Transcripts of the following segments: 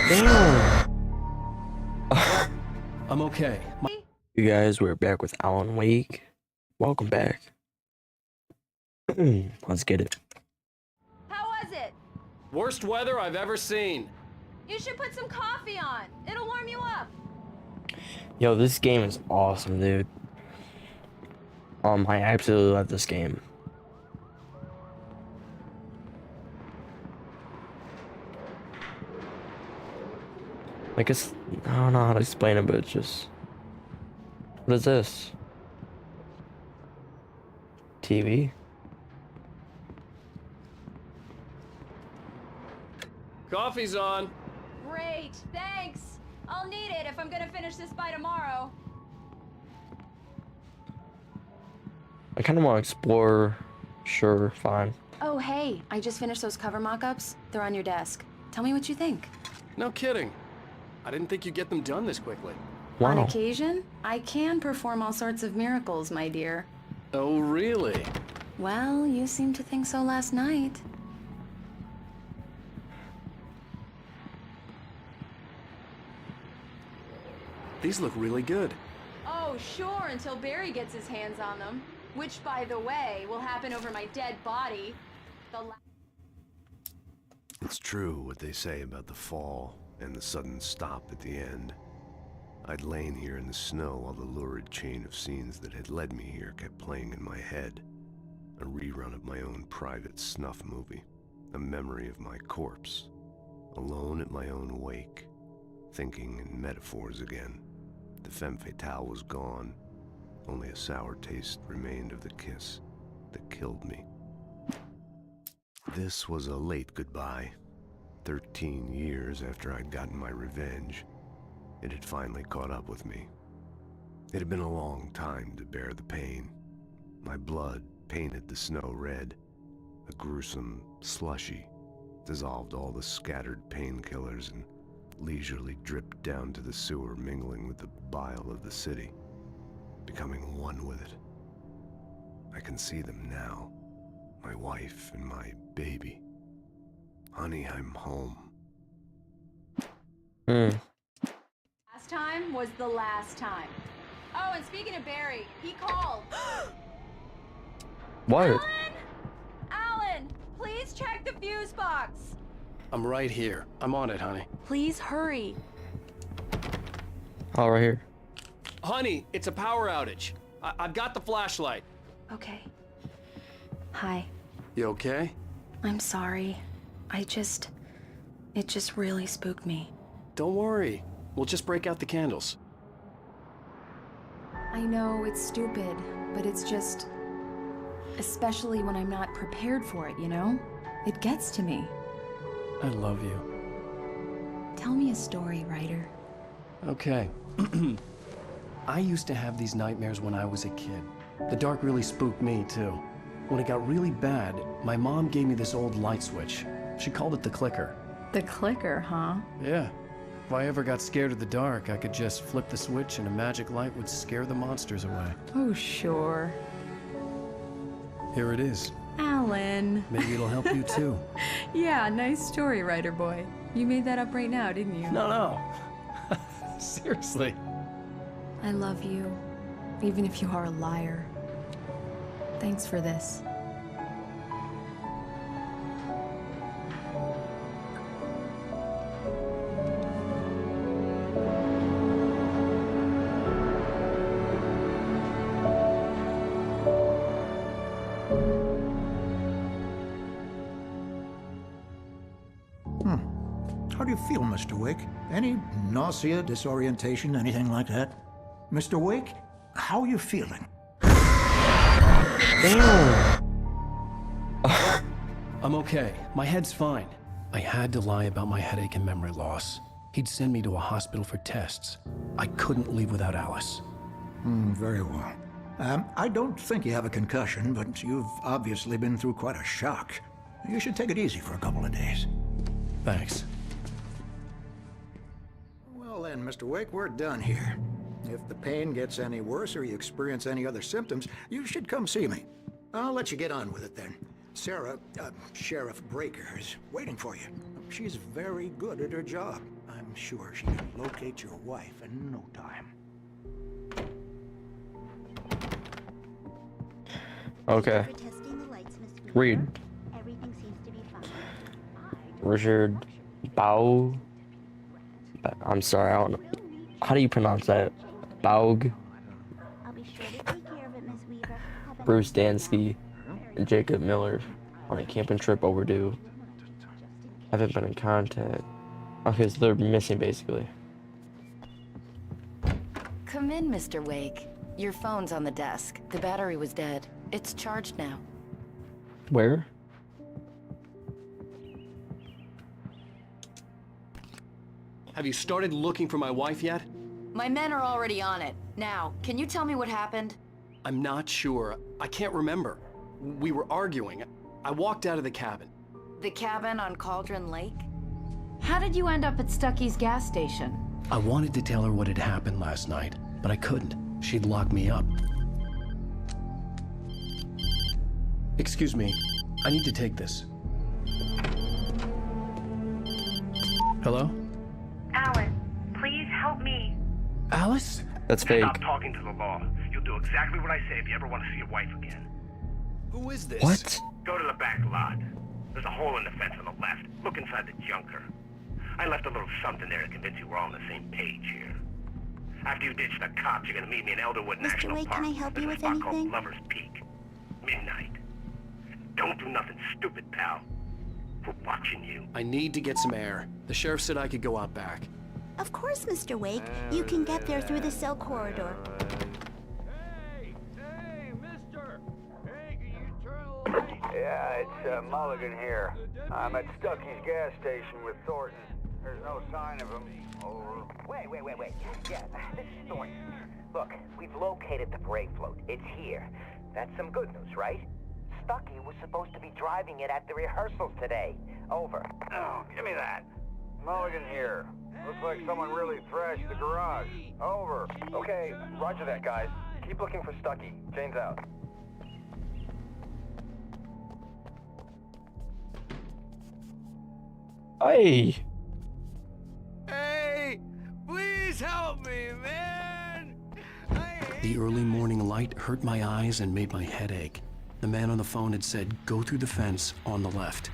Damn. I'm okay. You guys, we're back with Alan Wake. Welcome back. Let's get it. How was it? Worst weather I've ever seen. You should put some coffee on. It'll warm you up. Yo, this game is awesome, dude. I absolutely love this game. Like, it's, I don't know how to explain it, but it's just, what is this? TV? Coffee's on. Great, thanks. I'll need it if I'm gonna finish this by tomorrow. I kind of want to explore. Sure, fine. Oh, hey, I just finished those cover mock-ups. They're on your desk. Tell me what you think. No kidding. I didn't think you'd get them done this quickly. Wow. On occasion, I can perform all sorts of miracles, my dear. Oh, really? Well, you seemed to think so last night. These look really good. Oh, sure, until Barry gets his hands on them. Which, by the way, will happen over my dead body. It's true what they say about the fall and the sudden stop at the end. I'd lain here in the snow while the lurid chain of scenes that had led me here kept playing in my head. A rerun of my own private snuff movie. A memory of my corpse. Alone at my own wake. Thinking in metaphors again. The femme fatale was gone. Only a sour taste remained of the kiss that killed me. This was a late goodbye. 13 years after I'd gotten my revenge, it had finally caught up with me. It had been a long time to bear the pain. My blood painted the snow red. A gruesome slushy dissolved all the scattered painkillers and leisurely dripped down to the sewer, mingling with the bile of the city, becoming one with it. I can see them now, my wife and my baby. Honey, I'm home. Last time was the last time. Oh, and speaking of Barry, he called. What? Alan! Alan, please check the fuse box. I'm right here. I'm on it, honey. Please hurry. Oh, right here. Honey, it's a power outage. I've got the flashlight. Okay. Hi. You okay? I'm sorry. It just really spooked me. Don't worry. We'll just break out the candles. I know it's stupid, but it's just... especially when I'm not prepared for it, you know? It gets to me. I love you. Tell me a story, writer. Okay. I used to have these nightmares when I was a kid. The dark really spooked me, too. When it got really bad, my mom gave me this old light switch. She called it the clicker. The clicker, huh? Yeah. If I ever got scared of the dark, I could just flip the switch and a magic light would scare the monsters away. Oh, sure. Here it is. Alan. Maybe it'll help you, too. Yeah, nice story, writer boy. You made that up right now, didn't you? No. Seriously. I love you, even if you are a liar. Thanks for this. How do you feel, Mr. Wake? Any nausea, disorientation, anything like that? Mr. Wake, how are you feeling? Damn. I'm okay. My head's fine. I had to lie about my headache and memory loss. He'd send me to a hospital for tests. I couldn't leave without Alice. Very well. I don't think you have a concussion, but you've obviously been through quite a shock. You should take it easy for a couple of days. Thanks. Well then, Mr. Wake, we're done here. If the pain gets any worse or you experience any other symptoms, you should come see me. I'll let you get on with it then. Sarah, Sheriff Breaker, is waiting for you. She's very good at her job. I'm sure she can locate your wife in no time. Okay. For testing the lights, Miss Weaver. Read. Everything seems to be fine. Richard Baug. I'm sorry, I don't know. How do you pronounce that? Baug, I'll be sure to take care of it, Miss Weaver. Have a Bruce nice day. Dansky, and Jacob Miller on a camping trip overdue. Haven't been in contact. Okay, so they're missing basically. Come in, Mr. Wake. Your phone's on the desk. The battery was dead. It's charged now. Where? Have you started looking for my wife yet? My men are already on it. Now, can you tell me what happened? I'm not sure. I can't remember. We were arguing. I walked out of the cabin. The cabin on Cauldron Lake? How did you end up at Stucky's gas station? I wanted to tell her what had happened last night, but I couldn't. She'd locked me up. Excuse me. I need to take this. Hello? Alice, please help me. Alice? That's fake. Stop talking to the law. You'll do exactly what I say if you ever want to see your wife again. Who is this? What? Go to the back lot. There's a hole in the fence on the left. Look inside the junker. I left a little something there to convince you we're all on the same page here. After you ditch the cops, you're gonna meet me in Elderwood Mr. National Wake, Park. can I help you There's with a spot called anything? Lover's Peak. Midnight. Don't do nothing stupid, pal. We're watching you. I need to get some air. The sheriff said I could go out back. Of course, Mr. Wake. You can get there through the cell corridor. Yeah, it's Mulligan here. I'm at Stucky's gas station with Thornton. There's no sign of him. Over. Wait. Yeah, this is Thornton. Look, we've located the brake float. It's here. That's some good news, right? Stucky was supposed to be driving it at the rehearsals today. Over. Oh, give me that. Mulligan here. Looks like someone really thrashed the garage. Over. Okay, roger that, guys. Keep looking for Stucky. Jane's out. Hey! Hey! Please help me, man! The early morning light hurt my eyes and made my head ache. The man on the phone had said, go through the fence on the left.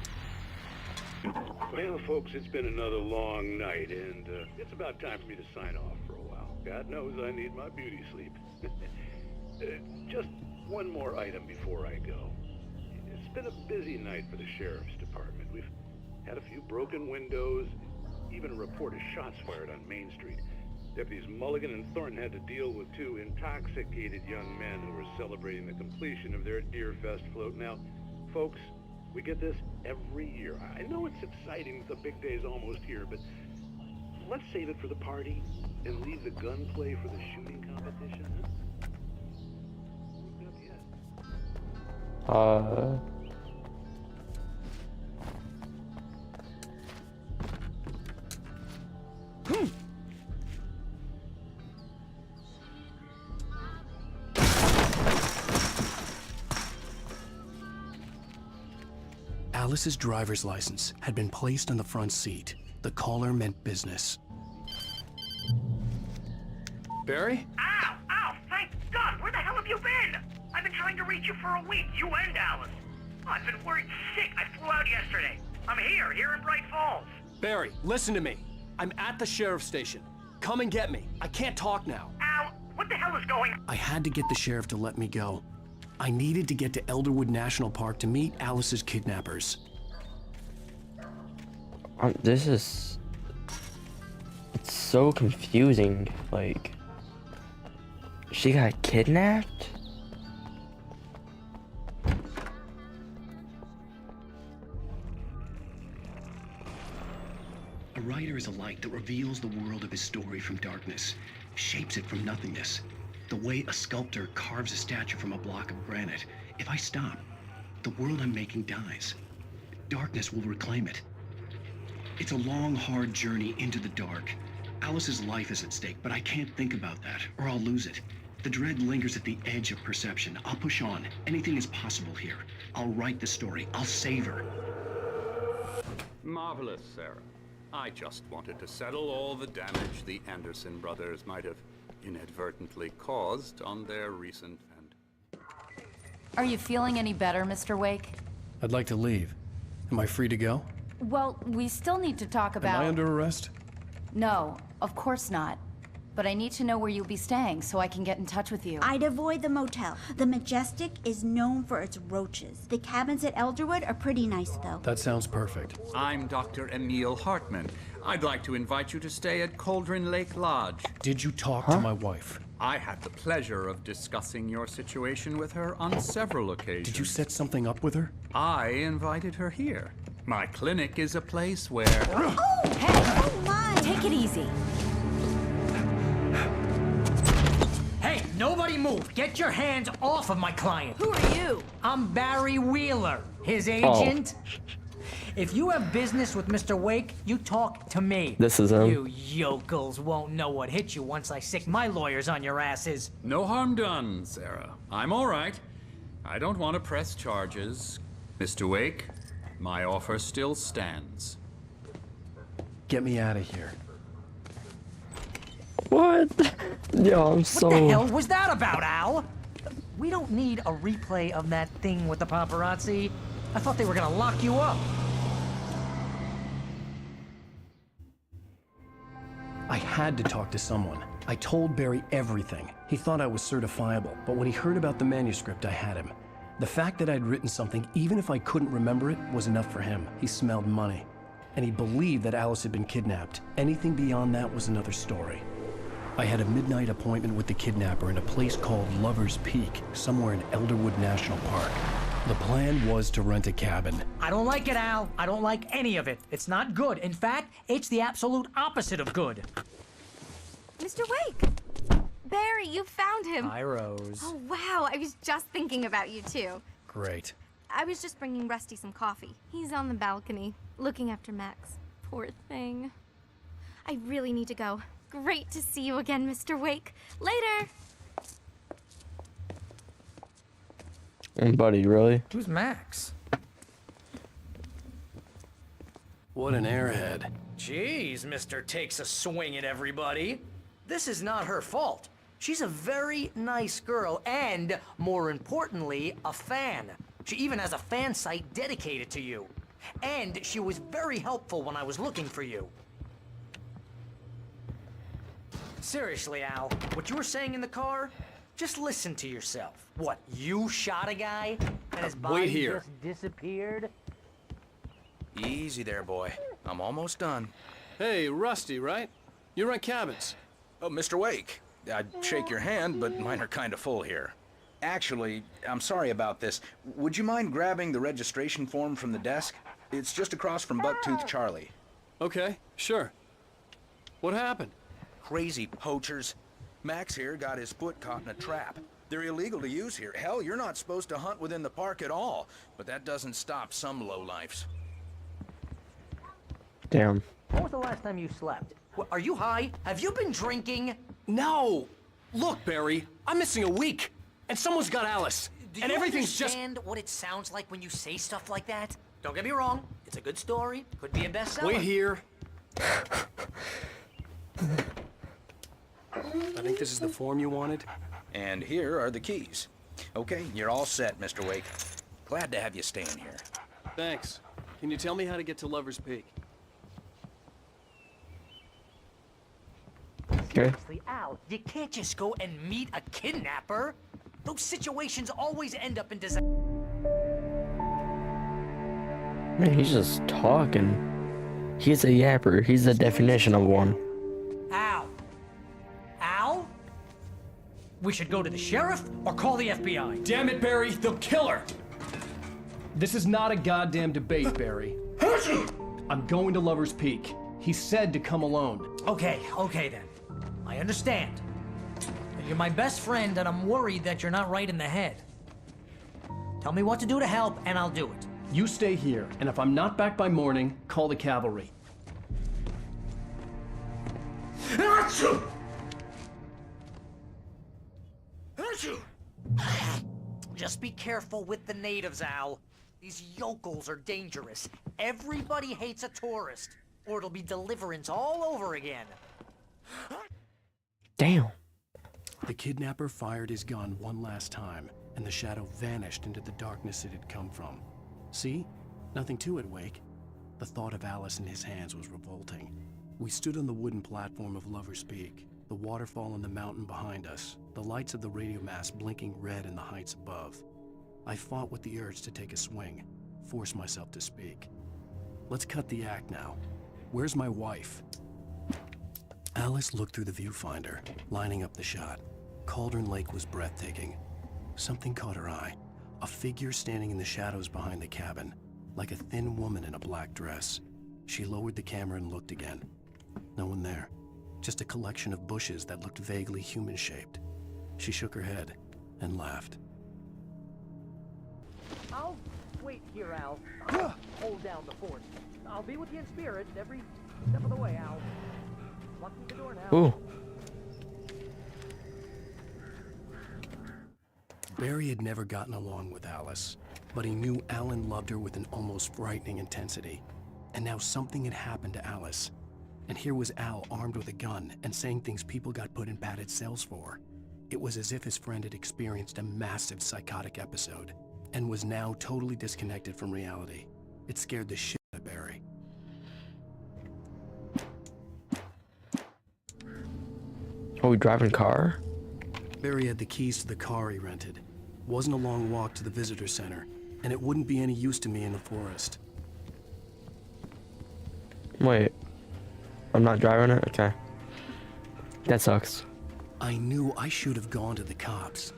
Well, folks, it's been another long night, and it's about time for me to sign off for a while. God knows I need my beauty sleep. Just one more item before I go. It's been a busy night for the sheriff's department. We've had a few broken windows, even a report of shots fired on Main Street. Deputies Mulligan and Thornton had to deal with two intoxicated young men who were celebrating the completion of their Deer Fest float. Now, folks, we get this every year. I know it's exciting, the big day's almost here, but let's save it for the party and leave the gunplay for the shooting competition, huh? Alice's driver's license had been placed on the front seat. The caller meant business. Barry? Ow! Thank God! Where the hell have you been? I've been trying to reach you for a week, you and Alice. Oh, I've been worried sick. I flew out yesterday. I'm here in Bright Falls. Barry, listen to me. I'm at the sheriff's station. Come and get me. I can't talk now. Al, what the hell is going on? I had to get the sheriff to let me go. I needed to get to Elderwood National Park to meet Alice's kidnappers. This is... It's so confusing, like... She got kidnapped? A writer is a light that reveals the world of his story from darkness, shapes it from nothingness. The way a sculptor carves a statue from a block of granite. If I stop, the world I'm making dies. Darkness will reclaim it. It's a long, hard journey into the dark. Alice's life is at stake, but I can't think about that, or I'll lose it. The dread lingers at the edge of perception. I'll push on. Anything is possible here. I'll write the story. I'll save her. Marvelous, Sarah. I just wanted to settle all the damage the Anderson brothers might have inadvertently caused on their recent and... Are you feeling any better, Mr. Wake? I'd like to leave. Am I free to go? Well, we still need to talk about... Am I under arrest? No, of course not. But I need to know where you'll be staying so I can get in touch with you. I'd avoid the motel. The Majestic is known for its roaches. The cabins at Elderwood are pretty nice, though. That sounds perfect. I'm Dr. Emil Hartman. I'd like to invite you to stay at Cauldron Lake Lodge. Did you talk to my wife? I had the pleasure of discussing your situation with her on several occasions. Did you set something up with her? I invited her here. My clinic is a place where... Oh! Hey! Oh, my! Take it easy. Hey, nobody move! Get your hands off of my client! Who are you? I'm Barry Wheeler, his agent. If you have business with Mr. Wake, you talk to me. This is him. You yokels won't know what hit you once I sick my lawyers on your asses. No harm done, Sarah. I'm all right. I don't want to press charges. Mr. Wake, my offer still stands. Get me out of here. What? Yo, I'm so... What the hell was that about, Al? We don't need a replay of that thing with the paparazzi. I thought they were gonna lock you up. I had to talk to someone. I told Barry everything. He thought I was certifiable, but when he heard about the manuscript, I had him. The fact that I'd written something, even if I couldn't remember it, was enough for him. He smelled money. And he believed that Alice had been kidnapped. Anything beyond that was another story. I had a midnight appointment with the kidnapper in a place called Lover's Peak, somewhere in Elderwood National Park. The plan was to rent a cabin. I don't like it, Al. I don't like any of it. It's not good. In fact, it's the absolute opposite of good. Mr. Wake! Barry, you found him! Hi, Rose. Oh, wow. I was just thinking about you, too. Great. I was just bringing Rusty some coffee. He's on the balcony, looking after Max. Poor thing. I really need to go. Great to see you again, Mr. Wake. Later! Buddy, really? Who's Max? What an airhead. Jeez, Mr. Takes a swing at everybody. This is not her fault. She's a very nice girl and, more importantly, a fan. She even has a fan site dedicated to you. And she was very helpful when I was looking for you. Seriously, Al, what you were saying in the car? Just listen to yourself. What, you shot a guy and his body just disappeared? Easy there, boy. I'm almost done. Hey, Rusty, right? You rent cabins. Oh, Mr. Wake. I'd shake your hand, but mine are kind of full here. Actually, I'm sorry about this. Would you mind grabbing the registration form from the desk? It's just across from Bucktooth Charlie. Okay, sure. What happened? Crazy poachers. Max here got his foot caught in a trap. They're illegal to use here. Hell, you're not supposed to hunt within the park at all. But that doesn't stop some lowlifes. Damn. When was the last time you slept? Are you high? Have you been drinking? No! Look, Barry, I'm missing a week. And someone's got Alice. Do and you everything's understand what it sounds like when you say stuff like that? Don't get me wrong. It's a good story. Could be a bestseller. Wait here. I think this is the form you wanted. And here are the keys. Okay, you're all set, Mr. Wake. Glad to have you staying here. Thanks. Can you tell me how to get to Lover's Peak? Okay. Seriously, Al, you can't just go and meet a kidnapper. Those situations always end up in disaster. Man, he's just talking. He's a yapper. He's the definition of one. Al? Al? We should go to the sheriff or call the FBI. Damn it, Barry, they'll kill her! This is not a goddamn debate, Barry. I'm going to Lover's Peak. He said to come alone. Okay then. I understand. You're my best friend, and I'm worried that you're not right in the head. Tell me what to do to help, and I'll do it. You stay here, and if I'm not back by morning, call the cavalry. Just be careful with the natives, Al. These yokels are dangerous. Everybody hates a tourist. or it'll be deliverance all over again. Damn. The kidnapper fired his gun one last time, and the shadow vanished into the darkness it had come from. See? Nothing to it, Wake. The thought of Alice in his hands was revolting. We stood on the wooden platform of Lover's Peak, the waterfall on the mountain behind us, the lights of the radio mast blinking red in the heights above. I fought with the urge to take a swing, force myself to speak. Let's cut the act now. Where's my wife? Alice looked through the viewfinder, lining up the shot. Cauldron Lake was breathtaking. Something caught her eye. A figure standing in the shadows behind the cabin, like a thin woman in a black dress. She lowered the camera and looked again. No one there. Just a collection of bushes that looked vaguely human-shaped. She shook her head and laughed. I'll wait here, Al. Hold down the fort. I'll be with you in spirit every step of the way, Al. Locking the door now. Ooh. Barry had never gotten along with Alice, but he knew Alan loved her with an almost frightening intensity. And now something had happened to Alice. And here was Al armed with a gun and saying things people got put in padded cells for. It was as if his friend had experienced a massive psychotic episode and was now totally disconnected from reality. It scared the shit out of Barry. Are we driving a car? Barry had the keys to the car he rented. Wasn't a long walk to the visitor center, and it wouldn't be any use to me in the forest. Wait. I'm not driving it? Okay. That sucks. I knew I should have gone to the cops.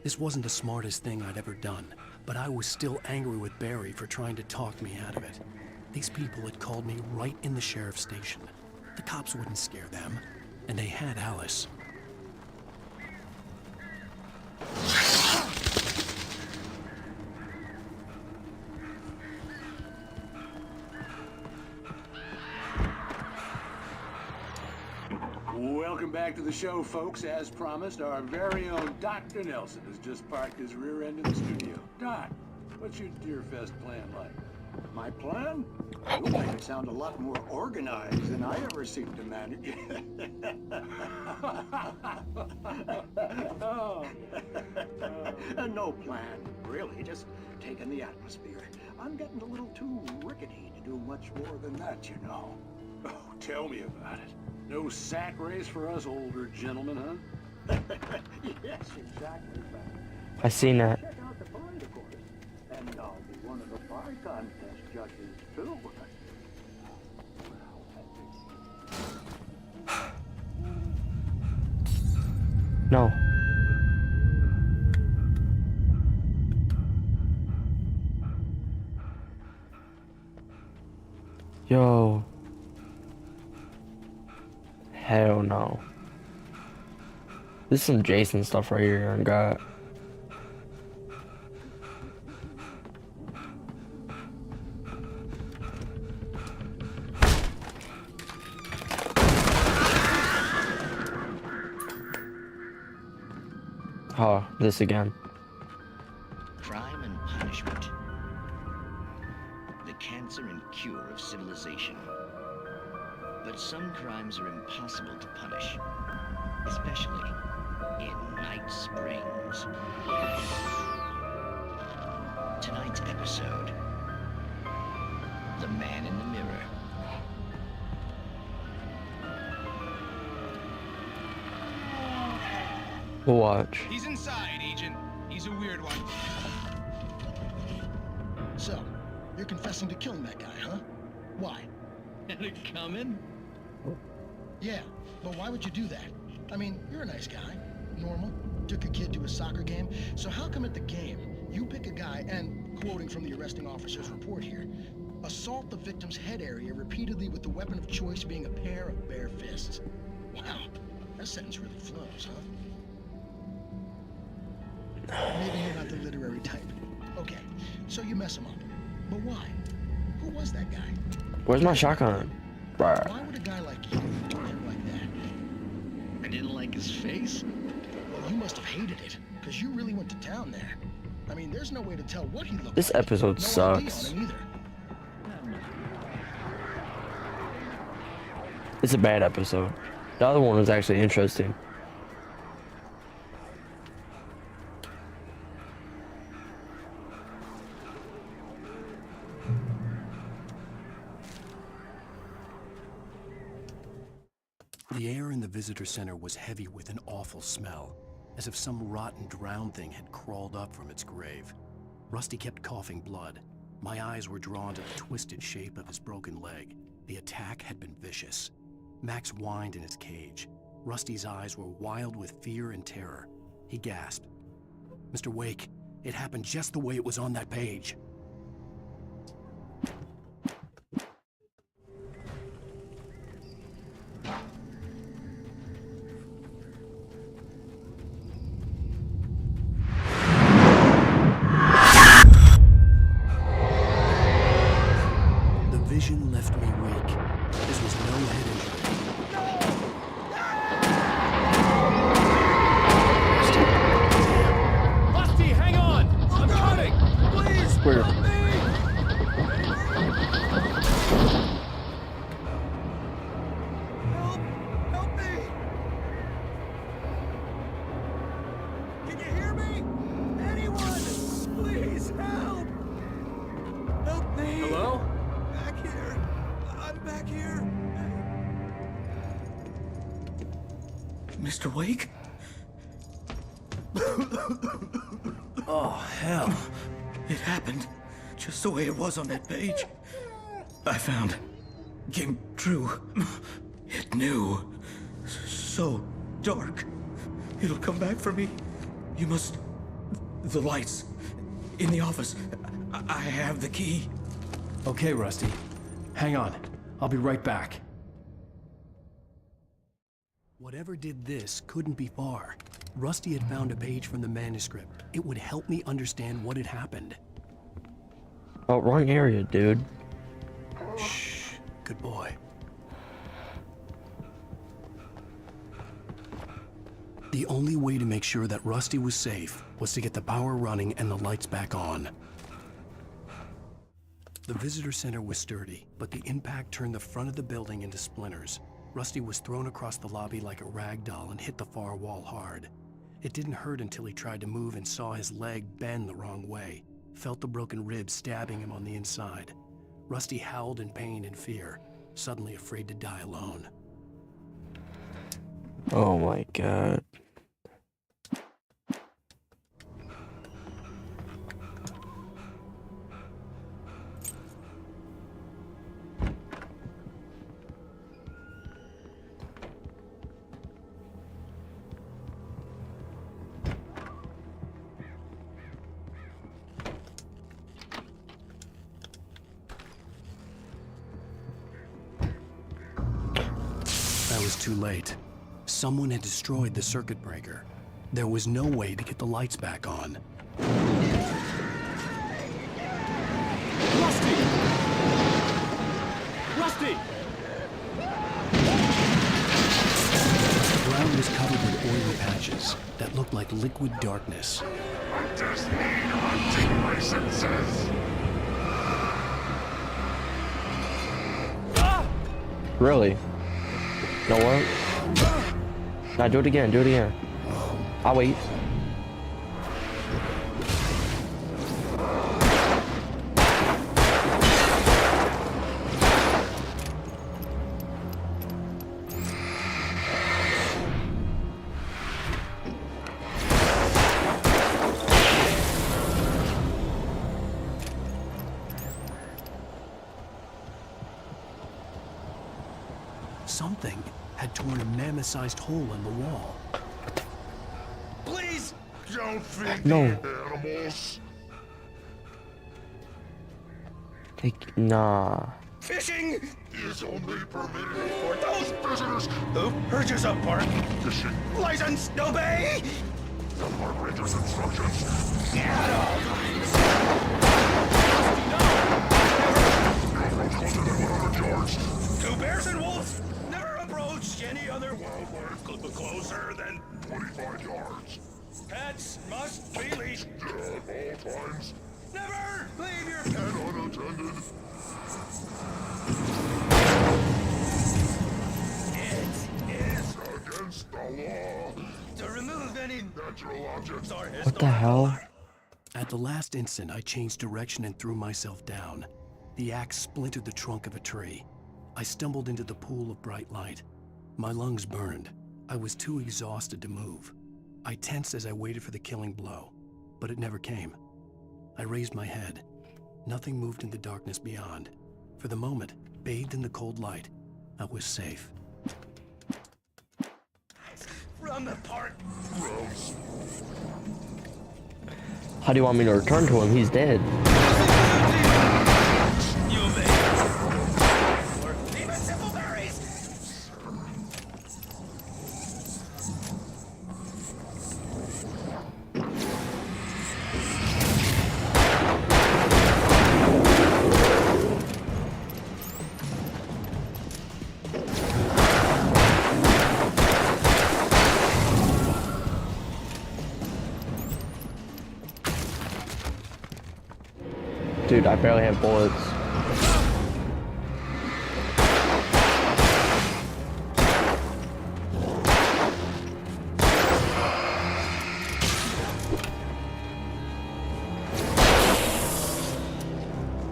This wasn't the smartest thing I'd ever done, but I was still angry with Barry for trying to talk me out of it. These people had called me right in the sheriff's station. The cops wouldn't scare them, and they had Alice. Welcome back to the show, folks. As promised, our very own Dr. Nelson has just parked his rear end in the studio. Doc, what's your Deerfest plan like? My plan? You make it sound a lot more organized than I ever seem to manage. No plan, really. Just taking the atmosphere. I'm getting a little too rickety to do much more than that, you know. Oh, tell me about it. No sack race for us older gentlemen, huh? Yes, exactly. I seen that. Check out the parade, of course. And I'll be one of the pie contest judges, too. No. Yo. Hell no. This is some Jason stuff right here I got. Oh, this again. Crime and punishment. The cancer and cure of civilization. But some crimes are impossible to punish, especially in Night Springs. Tonight's episode, The Man in the Mirror. We'll watch. He's inside, Agent. He's a weird one. So, you're confessing to killing that guy, huh? Why? Had it coming? Yeah, but why would you do that? I mean, you're a nice guy. Normal. Took a kid to a soccer game. So how come at the game, you pick a guy and, quoting from the arresting officer's report here, assault the victim's head area repeatedly with the weapon of choice being a pair of bare fists? Wow, that sentence really flows, huh? Maybe you're not the literary type. Okay, so you mess him up. But why? Who was that guy? Where's my shotgun? Bruh. Why would a guy like you do him like that? I didn't like his face. Well, you must have hated it, because you really went to town there. I mean, there's no way to tell what he looked This like. episode No ID on sucks. him either. It's a bad episode. The other one was actually interesting. The air in the visitor center was heavy with an awful smell, as if some rotten drowned thing had crawled up from its grave. Rusty kept coughing blood. My eyes were drawn to the twisted shape of his broken leg. The attack had been vicious. Max whined in his cage. Rusty's eyes were wild with fear and terror. He gasped. "Mr. Wake, it happened just the way it was on that page." Vision left me weak. This was no head injury. Rusty, hang on! I'm coming! Please! Where? Help me! Help me! Can you hear me? Anyone! Please help! Help me! Hello? Back here. I'm back here. Mr. Wake? Oh, hell. It happened just the way it was on that page. I found. Came true. It knew. So dark. It'll come back for me. You must... The lights. In the office. I have the key. Okay, Rusty. Hang on. I'll be right back. Whatever did this couldn't be far. Rusty had found a page from the manuscript. It would help me understand what had happened. Oh, wrong area, dude. Shh. Good boy. The only way to make sure that Rusty was safe was to get the power running and the lights back on. The visitor center was sturdy, but the impact turned the front of the building into splinters. Rusty was thrown across the lobby like a rag doll and hit the far wall hard. It didn't hurt until he tried to move and saw his leg bend the wrong way, felt the broken ribs stabbing him on the inside. Rusty howled in pain and fear, suddenly afraid to die alone. Oh my god. I was too late. Someone had destroyed the circuit breaker. There was no way to get the lights back on. Rusty! Rusty! The ground was covered with oily patches that looked like liquid darkness. I just need hunting licenses. Really? No what? Nah, do it again, do it again. I'll wait. Something had torn a mammoth-sized hole in the wall. Please don't feed No. the animals. Nah. Fishing Is only permitted for those visitors. who purchase a park Fishing license. Obey the park ranger's instructions. at all times. No roads closer than 100 yards. To bears and wolves, never approach any other wildlife closer than 25 yards. pets must be leashed. At all times. Never leave your And unattended. To remove any natural objects. What the hell? At the last instant, I changed direction and threw myself down. The axe splintered the trunk of a tree. I stumbled into the pool of bright light. My lungs burned. I was too exhausted to move. I tensed as I waited for the killing blow, but it never came. I raised my head. Nothing moved in the darkness beyond. For the moment, bathed in the cold light, I was safe. From the park. Gross. How do you want me to return to him? He's dead. Even simple berries. Dude, I barely have bullets.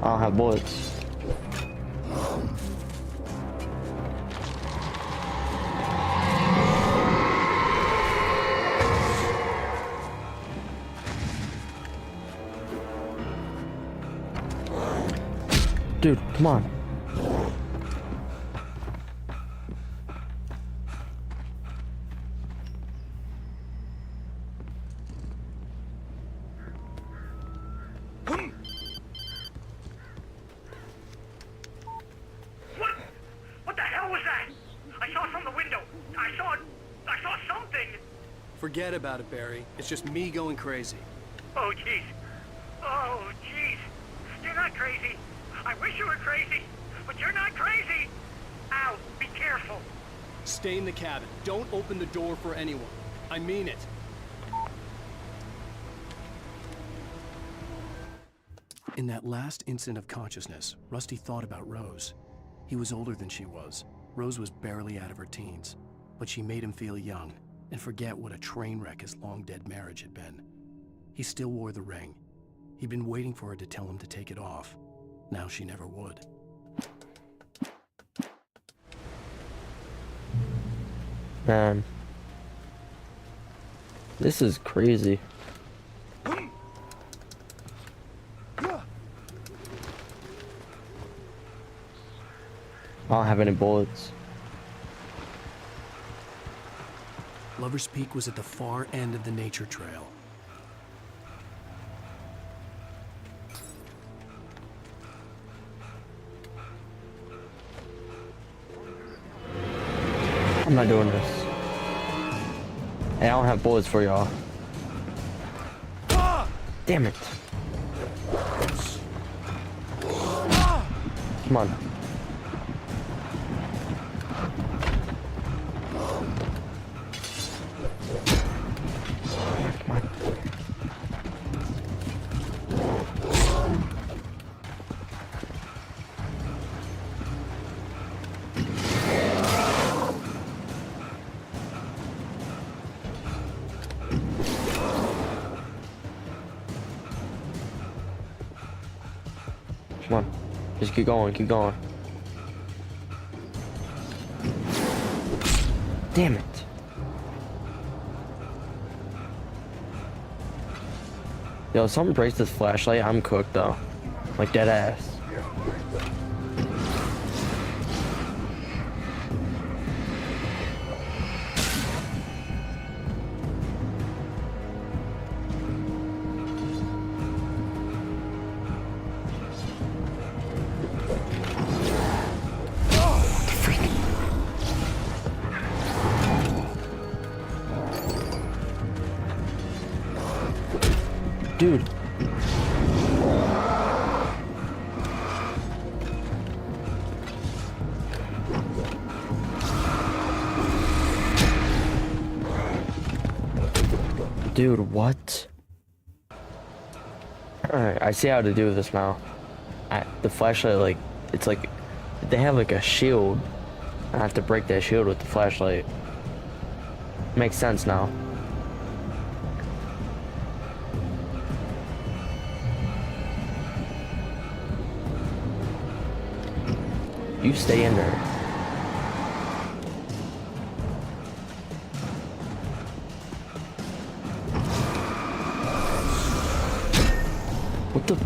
I don't have bullets. Dude, come on. What the hell was that? I saw from the window. I saw something. Forget about it, Barry. It's just me going crazy. Oh, jeez. Oh, jeez. You're not crazy. I wish you were crazy, but you're not crazy. Ow, be careful. Stay in the cabin. Don't open the door for anyone. I mean it. In that last instant of consciousness, Rusty thought about Rose. He was older than she was. Rose was barely out of her teens, but she made him feel young and forget what a train wreck his long-dead marriage had been. He still wore the ring. He'd been waiting for her to tell him to take it off. Now she never would. Man. This is crazy. I don't have any bullets. Lover's Peak was at the far end of the nature trail. I'm not doing this. Hey, I don't have bullets for y'all. Damn it. Come on. Come on. Just keep going, keep going. Damn it. Yo, if something breaks this flashlight, I'm cooked though. Like dead ass. Dude. Dude, what? Alright, I see how to do this now. The flashlight, like, it's like, they have like a shield. I have to break that shield with the flashlight. Makes sense now. You stay in there. What the?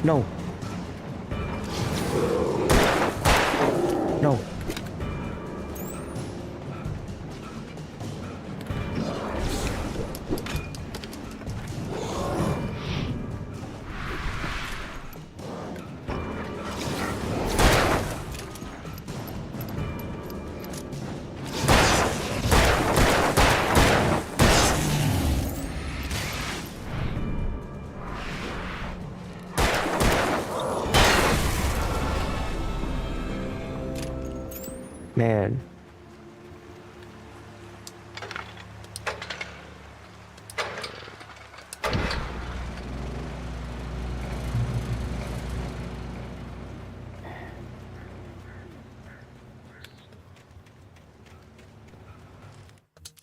No. No. Man.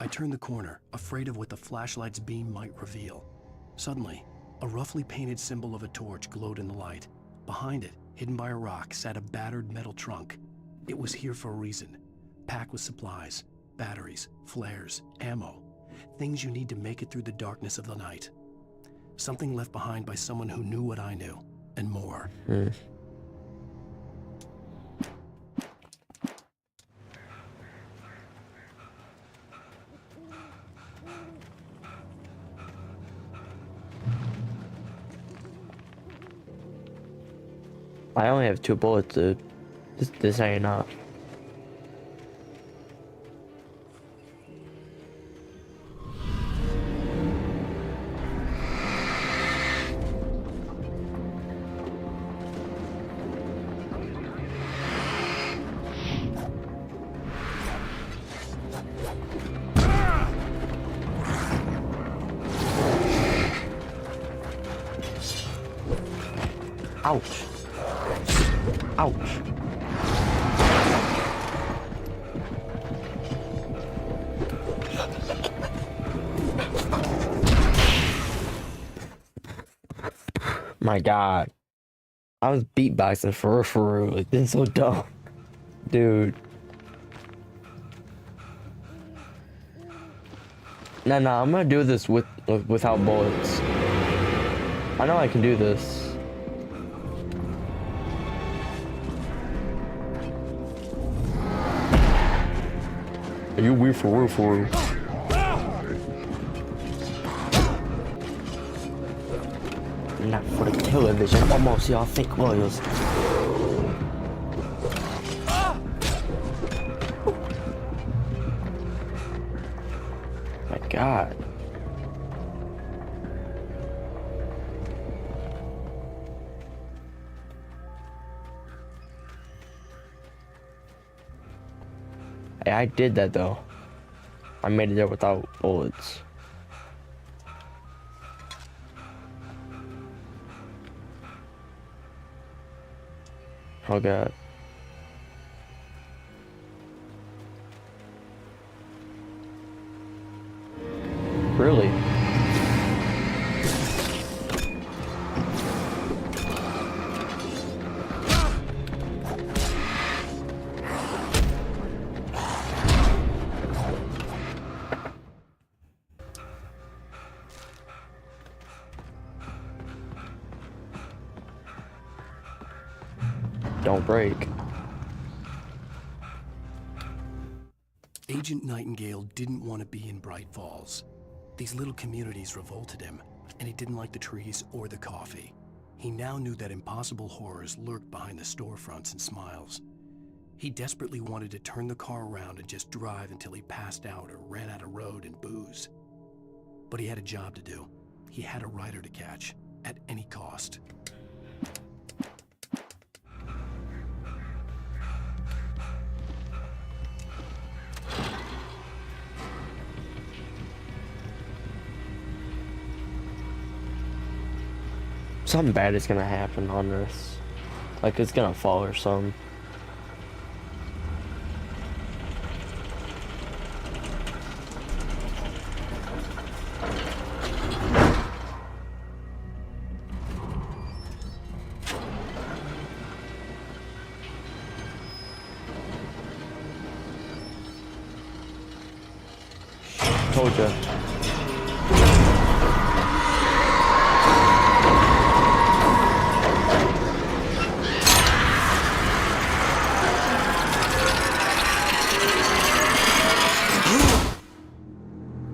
I turned the corner, afraid of what the flashlight's beam might reveal. Suddenly, a roughly painted symbol of a torch glowed in the light. Behind it, hidden by a rock, sat a battered metal trunk. It was here for a reason. Packed with supplies, batteries, flares, ammo. Things you need to make it through the darkness of the night. Something left behind by someone who knew what I knew, and more. I only have 2 bullets, dude. This ain't enough. Ouch. Ouch. My God. I was beatboxing for real. Like, this is so dumb. Dude. No, I'm gonna do this without bullets. I know I can do this. Are you weird for real? Not for the television, almost y'all think Williams. My God. Hey, I did that though. I made it there without bullets. Oh God. Really? Don't break. Agent Nightingale didn't want to be in Bright Falls. These little communities revolted him, and he didn't like the trees or the coffee. He now knew that impossible horrors lurked behind the storefronts and smiles. He desperately wanted to turn the car around and just drive until he passed out or ran out of road and booze. But he had a job to do. He had a rider to catch, at any cost. Something bad is gonna happen on this. Like, it's gonna fall or something. Told ya.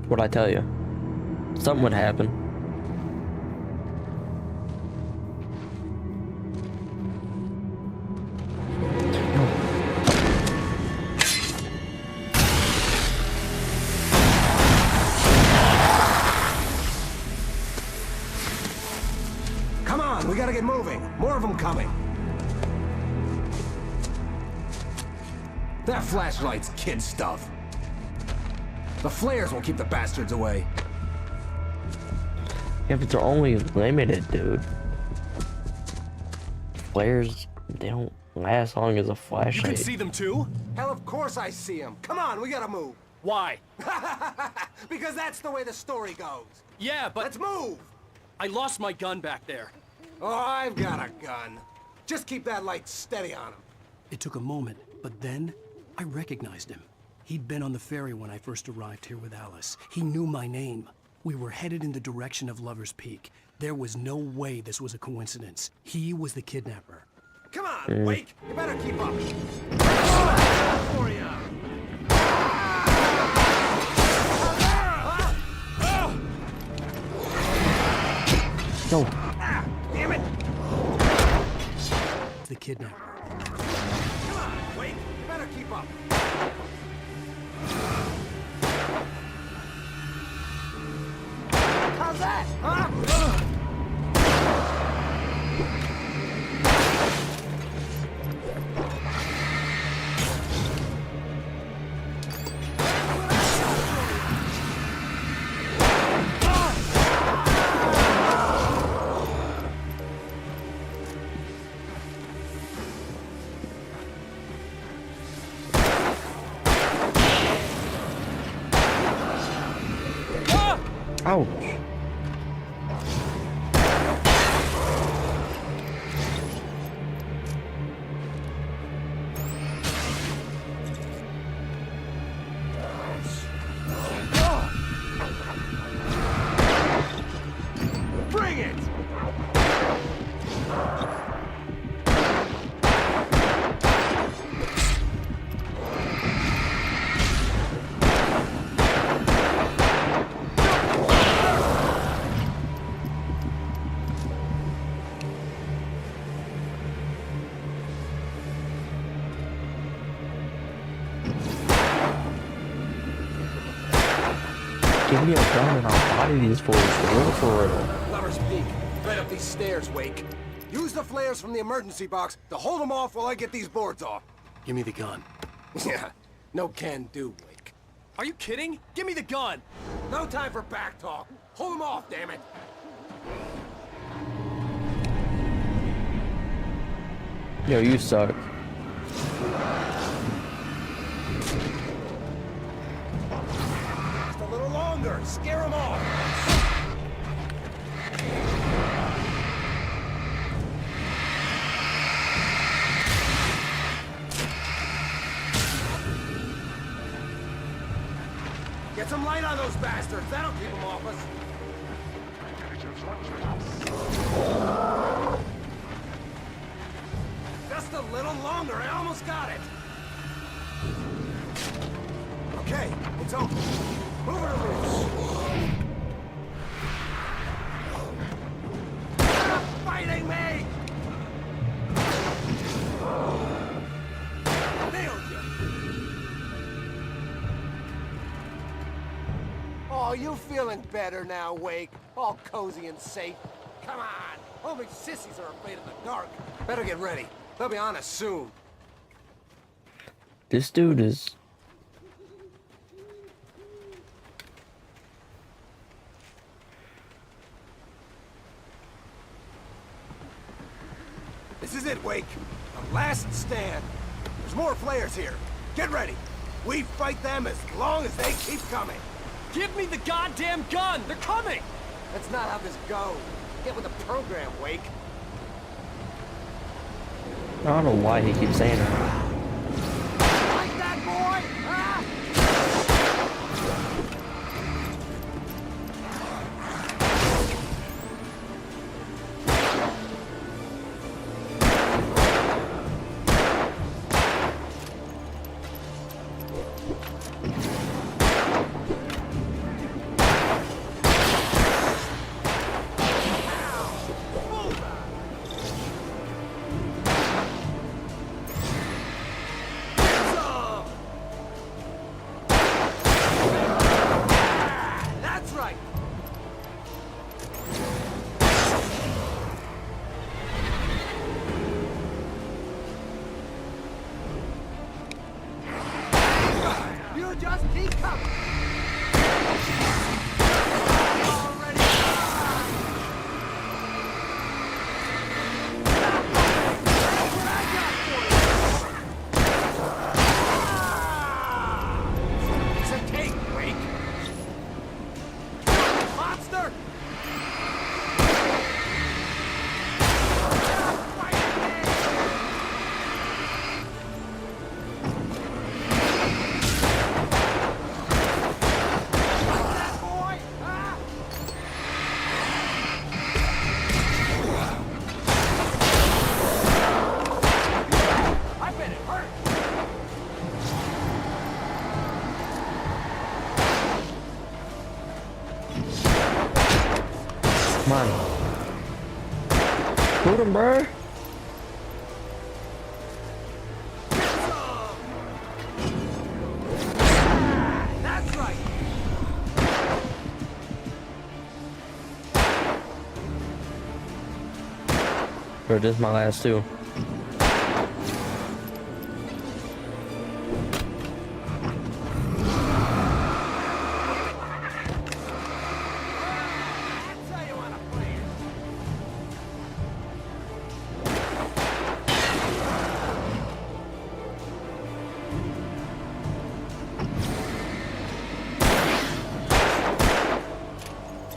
What'd I tell you? Something would happen. Come on, we gotta get moving. More of them coming. That flashlight's kid stuff. The flares will keep the bastards away. Yeah, but they're only limited, dude. Flares, they don't last long as a flashlight. You can see them too? Hell, of course I see them. Come on, we gotta move. Why? Because that's the way the story goes. Yeah, but... Let's move! I lost my gun back there. Oh, I've got a gun. Just keep that light steady on him. It took a moment, but then I recognized him. He'd been on the ferry when I first arrived here with Alice. He knew my name. We were headed in the direction of Lover's Peak. There was no way this was a coincidence. He was the kidnapper. Come on, Wake! You better keep up. For you. No. Damn it! The kidnapper. Come on, Wake! You better keep up. How's that? Huh? Ouch. Bring it! Give me a gun and I'll body these fools for real. Lover's Peak. Right up these stairs, Wake. Use the flares from the emergency box to hold them off while I get these boards off. Give me the gun. Yeah, no can do, Wake. Are you kidding? Give me the gun! No time for back talk. Hold them off, damn it! Yo, you suck. Just a little longer. Scare them off. Get some light on those bastards. That'll keep them off us. Just a little longer. I almost got it. Okay, it's open. Move her loose. Stop fighting me! Oh, you feeling better now, Wake? All cozy and safe. Come on. Only sissies are afraid of the dark. Better get ready. They'll be on us soon. This dude is... This is it, Wake. The last stand. There's more flares here. Get ready. We fight them as long as they keep coming. Give me the goddamn gun! They're coming! That's not how this goes. Get with the program, Wake. I don't know why he keeps saying that. Like that, boy? Huh? Just keep coming. It's a cake, Wake. Monster! Come on. Shoot him, bro. That's right. Bro, this is my last two.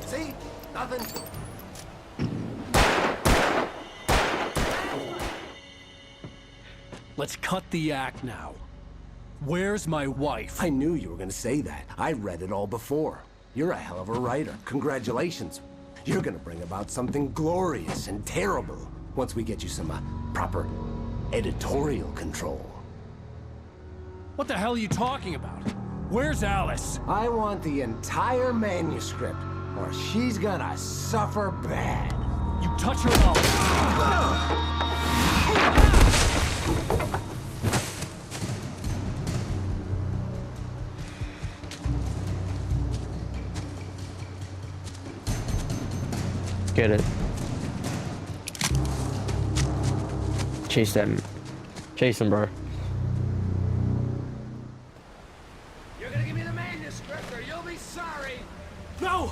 See? Nothing. Let's cut the act now. Where's my wife? I knew you were gonna say that. I read it all before. You're a hell of a writer. Congratulations. You're gonna bring about something glorious and terrible once we get you some proper editorial control. What the hell are you talking about? Where's Alice? I want the entire manuscript, or she's gonna suffer bad. You touch her up. Get it. Chase them. Chase them, bro. You're gonna give me the manuscript, or you'll be sorry. No!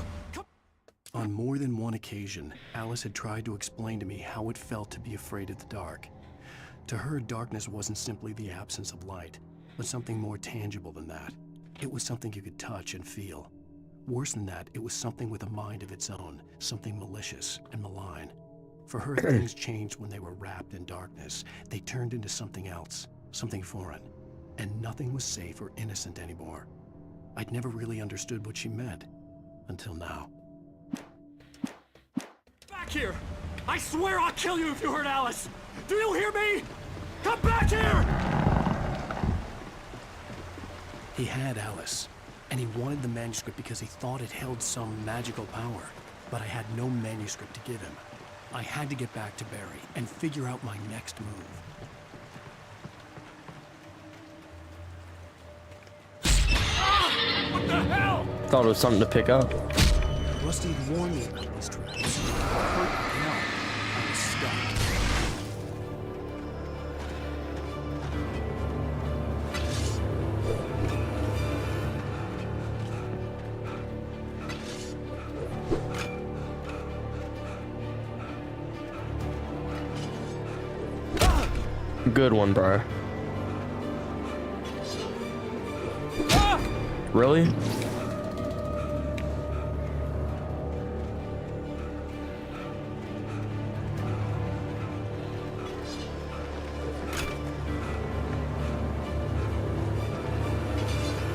On more than one occasion, Alice had tried to explain to me how it felt to be afraid of the dark. To her, darkness wasn't simply the absence of light, but something more tangible than that. It was something you could touch and feel. Worse than that, it was something with a mind of its own, something malicious and malign. For her, things changed when they were wrapped in darkness. They turned into something else, something foreign, and nothing was safe or innocent anymore. I'd never really understood what she meant, until now. Back here! I swear I'll kill you if you hurt Alice! Do you hear me? Come back here! He had Alice, and he wanted the manuscript because he thought it held some magical power. But I had no manuscript to give him. I had to get back to Barry and figure out my next move. Ah! What the hell? thought it was something to pick up. Rusty had warned me about these traps. Hurt hell. I was stuck. Good one, bro. Really?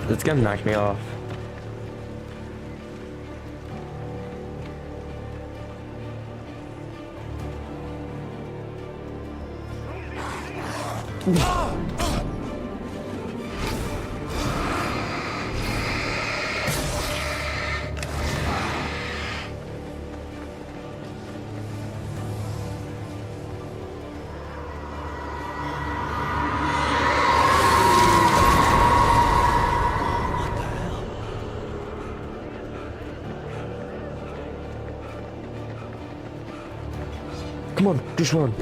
It's gonna knock me off. Come on, just run.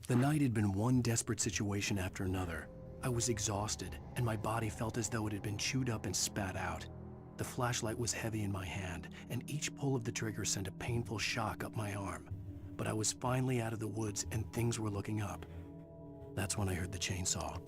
The night had been one desperate situation after another. I was exhausted, and my body felt as though it had been chewed up and spat out. The flashlight was heavy in my hand, and each pull of the trigger sent a painful shock up my arm. But I was finally out of the woods, and things were looking up. That's when I heard the chainsaw.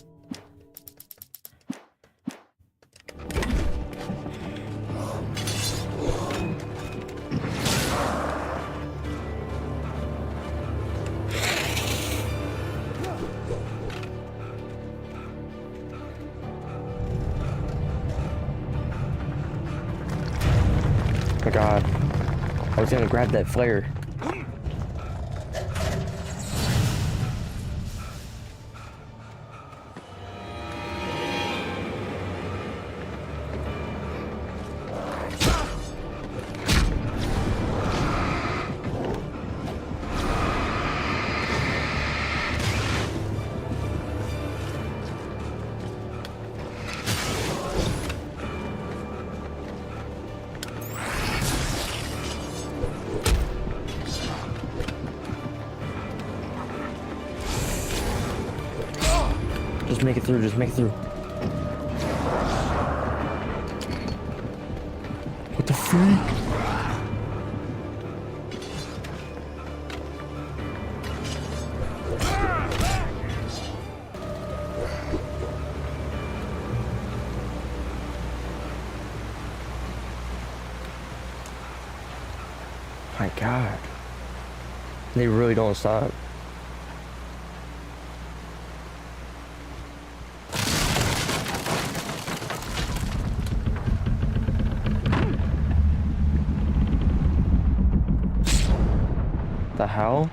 Oh my god. I was gonna grab that flare. Just make it through, just make it through. What the freak? My god. They really don't stop. The hell?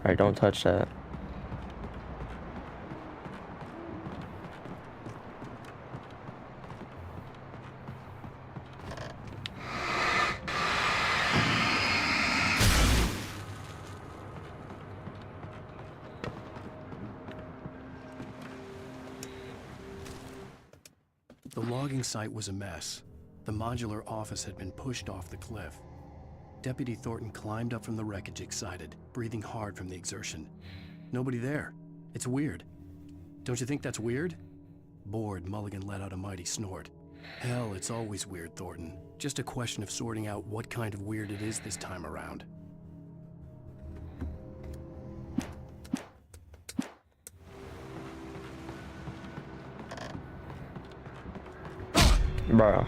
Alright, don't touch that. The logging site was a mess. The modular office had been pushed off the cliff. Deputy Thornton climbed up from the wreckage excited, breathing hard from the exertion. Nobody there. It's weird. Don't you think that's weird? Bored, Mulligan let out a mighty snort. Hell, it's always weird, Thornton. Just a question of sorting out what kind of weird it is this time around. Bro.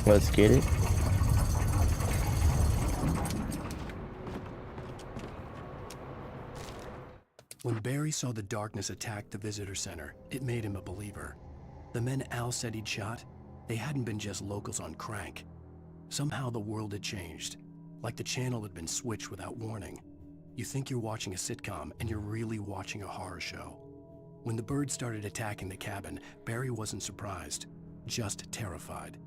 Let's get it. When Barry saw the darkness attack the visitor center, it made him a believer. The men Al said he'd shot, they hadn't been just locals on crank. Somehow the world had changed, like the channel had been switched without warning. You think you're watching a sitcom, and you're really watching a horror show. When the birds started attacking the cabin, Barry wasn't surprised, just terrified.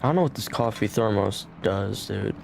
I don't know what this coffee thermos does, dude.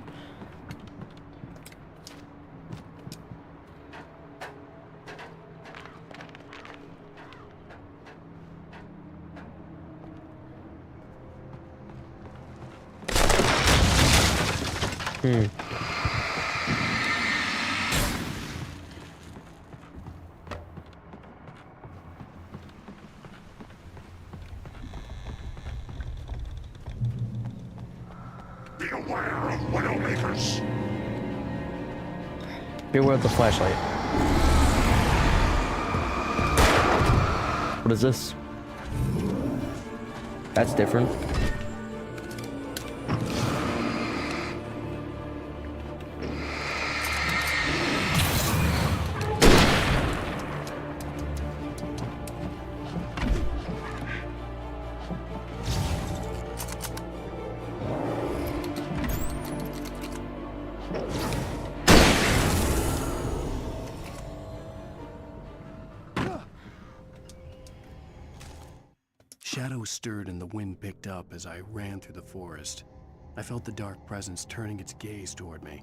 Beware of Widowmakers. Beware of the flashlight. What is this? That's different. Shadows stirred and the wind picked up as I ran through the forest. I felt the dark presence turning its gaze toward me.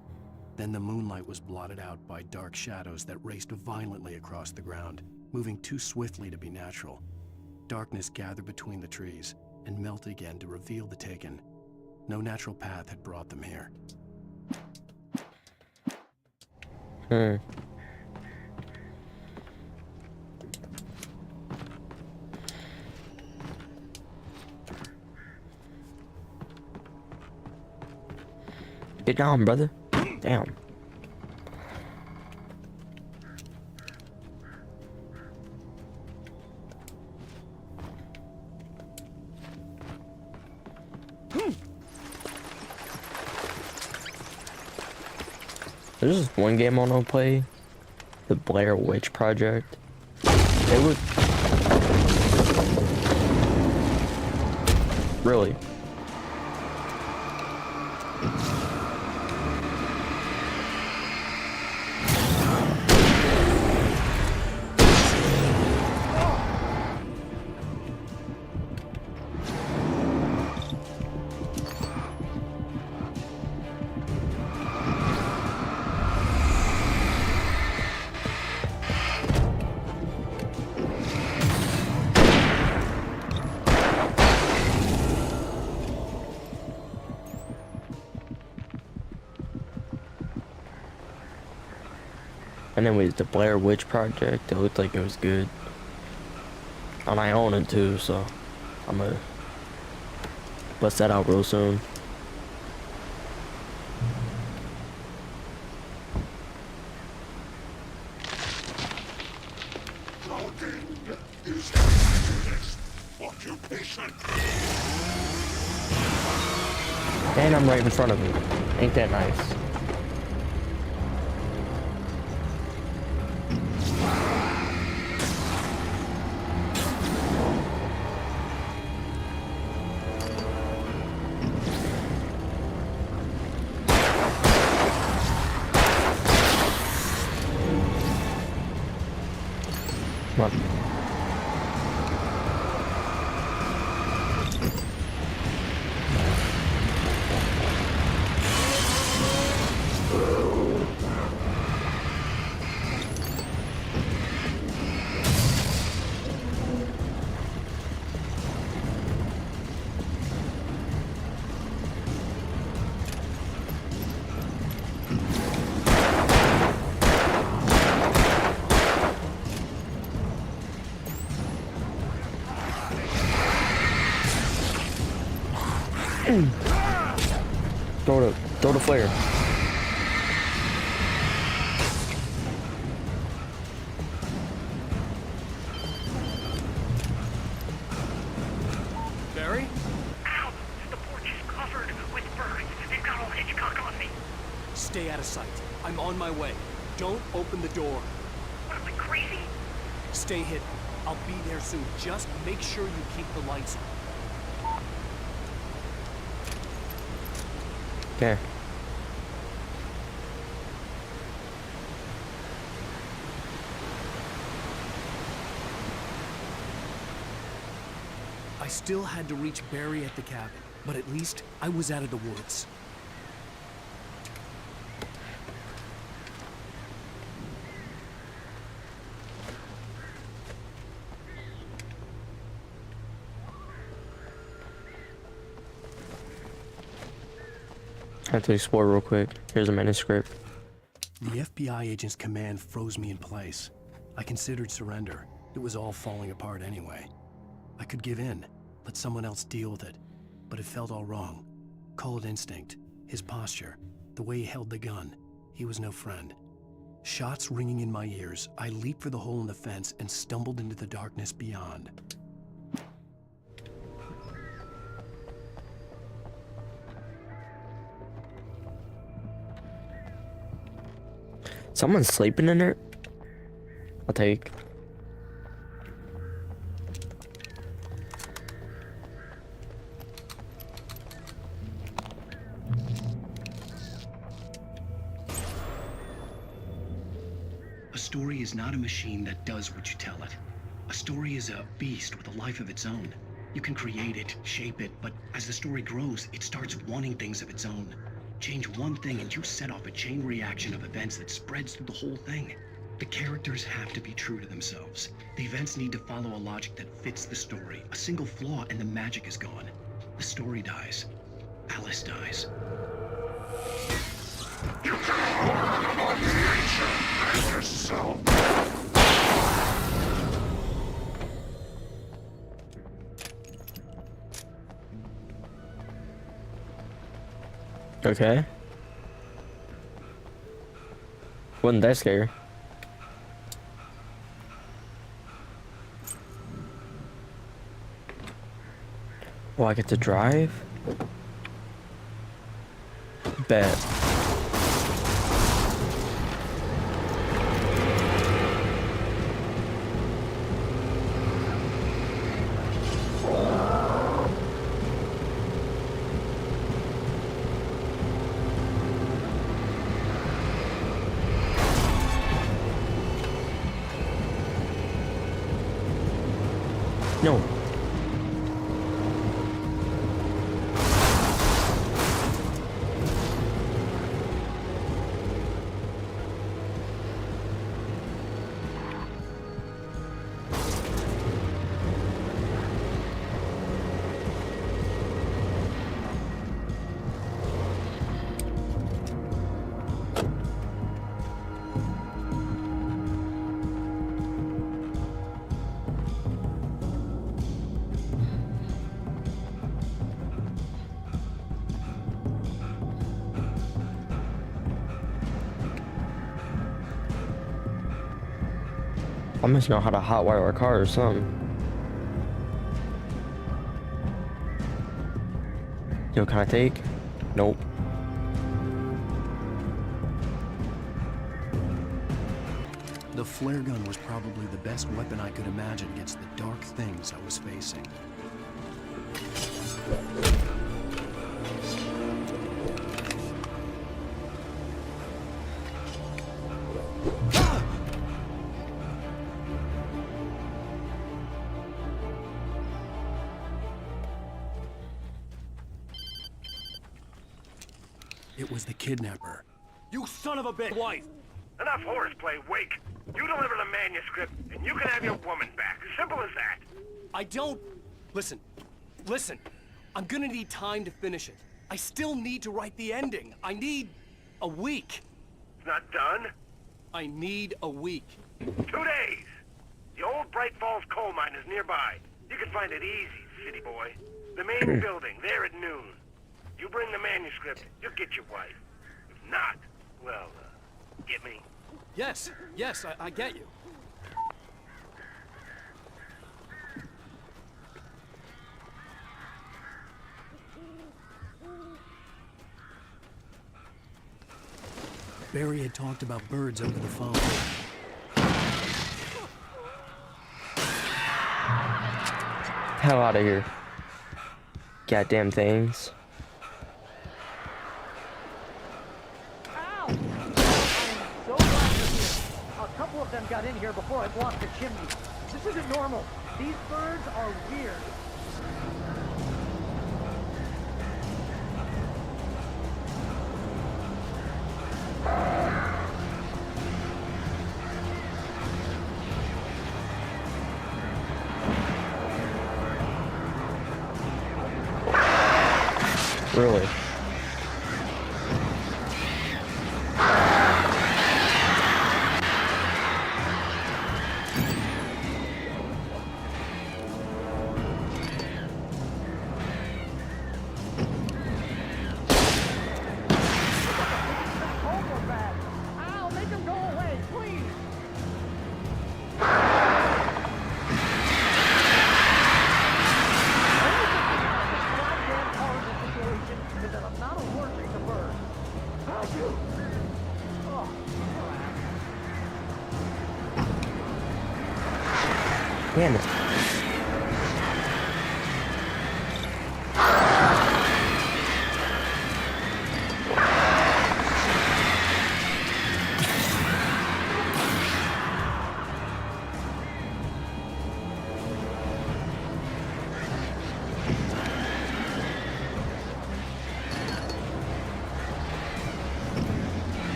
Then the moonlight was blotted out by dark shadows that raced violently across the ground, moving too swiftly to be natural. Darkness gathered between the trees and melted again to reveal the Taken. No natural path had brought them here. Get down, brother. Damn. There's just one game I want to play, the Blair Witch Project. It was really. And then with the Blair Witch Project, it looked like it was good. And I own it too, so I'm gonna bust that out real soon. Loading is the next occupation. And I'm right in front of him. Ain't that nice? Come on. Throw the flare. Barry? Ow! The porch is covered with birds. They've got all Hitchcock on me. Stay out of sight. I'm on my way. Don't open the door. What am I, crazy? Stay hidden. I'll be there soon. Just make sure you keep the lights on. Okay. I still had to reach Barry at the cabin, but at least I was out of the woods. I have to explore real quick. Here's a manuscript. The FBI agent's command froze me in place. I considered surrender. It was all falling apart anyway. I could give in, let someone else deal with it, but it felt all wrong. Call it instinct, his posture, the way he held the gun. He was no friend. Shots ringing in my ears, I leaped for the hole in the fence and stumbled into the darkness beyond. Someone's sleeping in there? I'll take. A story is not a machine that does what you tell it. A story is a beast with a life of its own. You can create it, shape it, but as the story grows, it starts wanting things of its own. Change one thing and you set off a chain reaction of events that spreads through the whole thing. The characters have to be true to themselves. The events need to follow a logic that fits the story. A single flaw and the magic is gone. The story dies. Alice dies. You can hold on the ancient and yourself. Okay. Wasn't that scary? Oh, I get to drive? Bet. No. I must know how to hotwire a car or something. Yo, can I take? Nope. The flare gun was probably the best weapon I could imagine against the dark things I was facing. It was the kidnapper. You son of a bitch! Wife! Enough horseplay, Wake. You deliver the manuscript, and you can have your woman back. Simple as that. I don't... Listen. Listen. I'm gonna need time to finish it. I still need to write the ending. I need... a week. It's not done? I need a week. 2 days. The old Bright Falls coal mine is nearby. You can find it easy, city boy. The main building, there at noon. You bring the manuscript, you'll get your wife. If not, well, get me? Yes, I get you. Barry had talked about birds over the phone. Hell out of here. Goddamn things. Ow! I'm so glad you're here. A couple of them got in here before I blocked the chimney. This isn't normal. These birds are weird. Really? Ow, make them go away, please! Is that I'm not allergic to birds. Thank you. Oh, Damn it.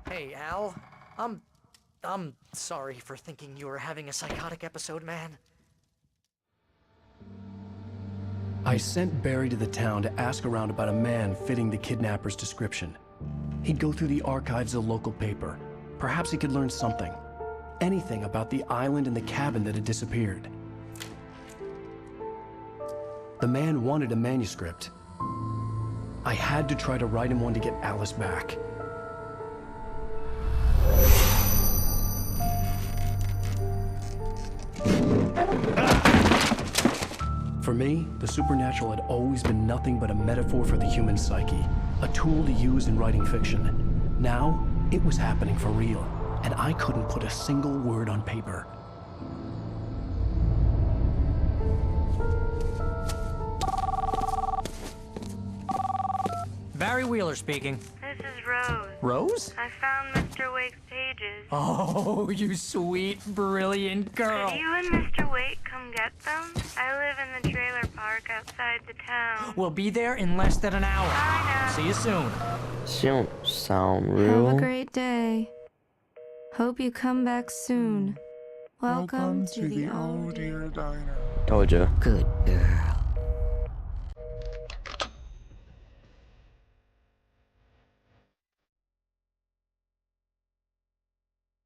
Hey, Al. I'm sorry for thinking you were having a psychotic episode, man. I sent Barry to the town to ask around about a man fitting the kidnapper's description. He'd go through the archives of the local paper. Perhaps he could learn something. Anything about the island and the cabin that had disappeared. The man wanted a manuscript. I had to try to write him one to get Alice back. For me, the supernatural had always been nothing but a metaphor for the human psyche, a tool to use in writing fiction. Now, it was happening for real, and I couldn't put a single word on paper. Barry Wheeler speaking. This is Rose. Rose? I found Mr. Wake's pages. Oh, you sweet, brilliant girl. Could you and Mr. Wake come get them? I live in the trailer park outside the town. We'll be there in less than an hour. Bye now. See you soon. She don't sound real. Have a great day. Hope you come back soon. Welcome to the Oh Dear Diner. Told ya. Good girl.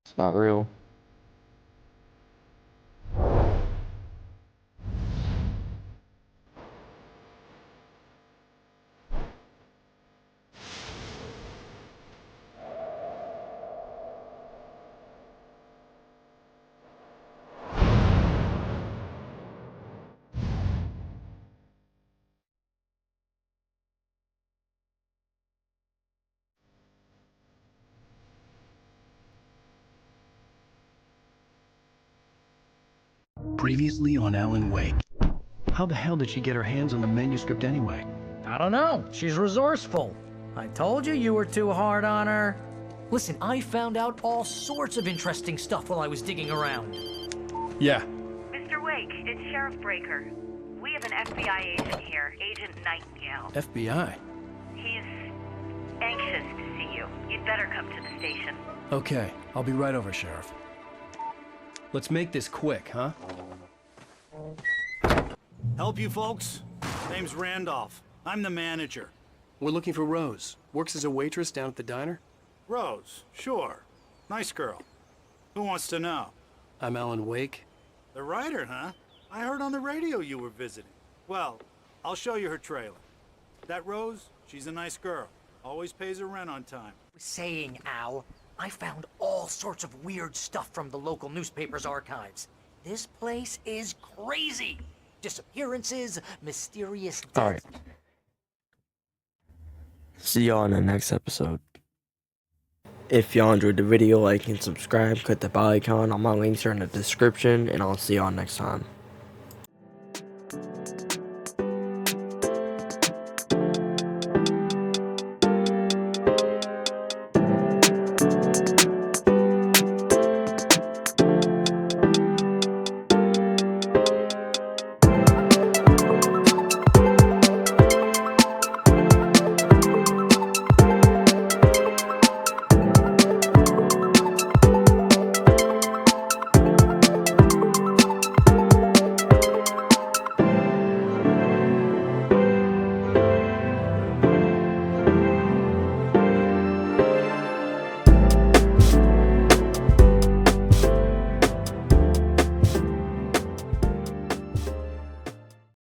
It's not real. Previously on Alan Wake. How the hell did she get her hands on the manuscript anyway? I don't know. She's resourceful. I told you you were too hard on her. Listen, I found out all sorts of interesting stuff while I was digging around. Yeah. Mr. Wake, it's Sheriff Breaker. We have an FBI agent here, Agent Nightingale. FBI? He's anxious to see you. You'd better come to the station. Okay, I'll be right over, Sheriff. Let's make this quick, huh? Help you folks? Name's Randolph. I'm the manager. We're looking for Rose. Works as a waitress down at the diner. Rose, sure. Nice girl. Who wants to know? I'm Alan Wake. The writer, huh? I heard on the radio you were visiting. Well, I'll show you her trailer. That Rose, she's a nice girl. Always pays her rent on time. Saying, Al, I found all sorts of weird stuff from the local newspaper's archives. This place is crazy. Disappearances, mysterious deaths. Alright. See y'all in the next episode. If y'all enjoyed the video, like and subscribe, click the bell icon. All my links are in the description, and I'll see y'all next time.